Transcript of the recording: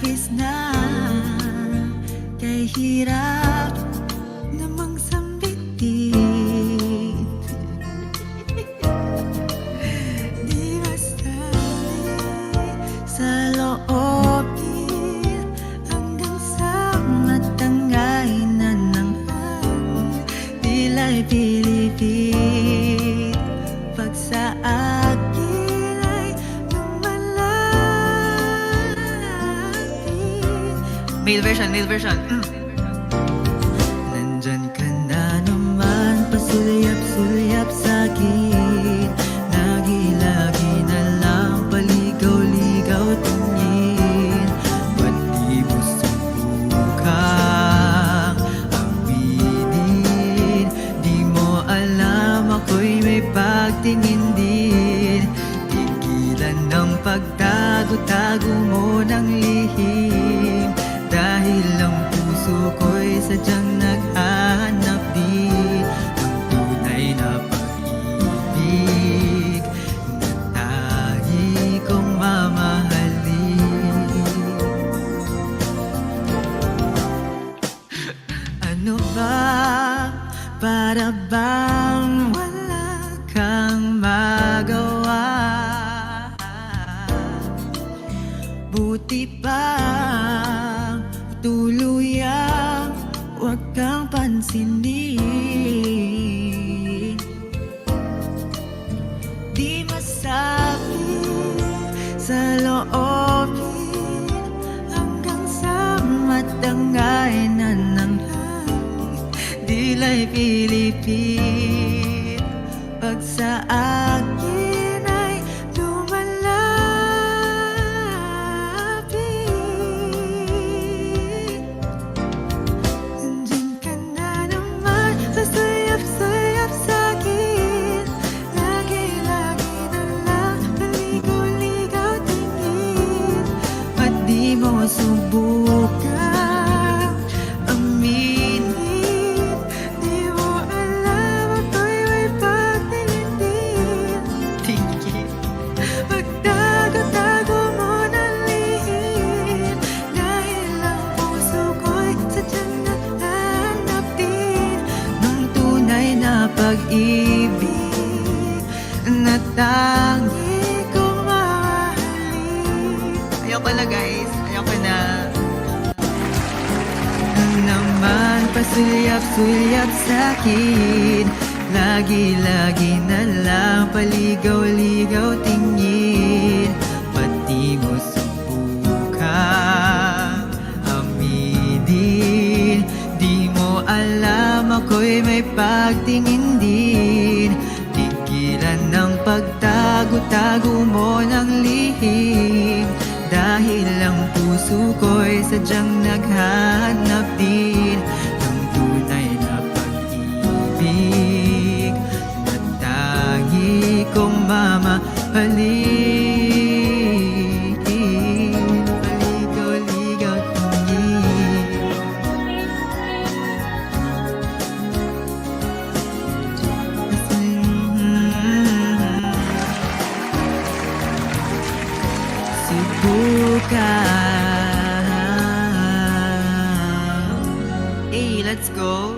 labis na kay hirap namang sambitin. Di masabi sa loobin hanggang sa matangainan ng hangin. Dila'y pilipit pag sa akin ay lumalapit. Male version, male version. Nandyan ka na naman, pasulyap-sulyap sa'kin. Lagi-lagi na lang paligaw-ligaw tingin. Ba't di mo subukang aminin? Di mo alam ako'y may pagtingin din. Tigilan ng pagtago-tago mo ng lihim. Dahil ang puso ko'y sadyang naghahanap din ng tunay na pag-ibig na tahi kong mamahalin. Ano ba? Para bang wala kang magawa? Buti pa tuluyang huwag kang pansinin. Di masabi sa loobin hanggang sa matangainan ng langit. Dila'y pilipit pag sa akin ay lumalapit. Nandyan ka na naman, sasayap-sayap sa'kin. Lagi-lagi na lang paligaw-ligaw tingin. Ba't di mo subukan aminin? Di mo alam ako'y may pagtingin din. Tingin, pagtago-tago mo ng lihim. Dahil ang puso ko'y sadyang naghahanap din ng tunay na pag-ibig na tangi kong mamahalin. Ayoko na guys, ayoko na. Naman pasulyap-sulyap sa'kin. Lagi-lagi na lang paligaw-ligaw tingin. Ba't di mo subukan aminin? Di mo alam ako'y may pagtingin din. Tigilan ng pagtago-tago mo ng lihim. Dahil ang puso ko'y sadyang naghahanap din ng tunay na pag-ibig na tangi kong mamahalin. Paligaw-ligaw tingin. Subukan. Hey, let's go.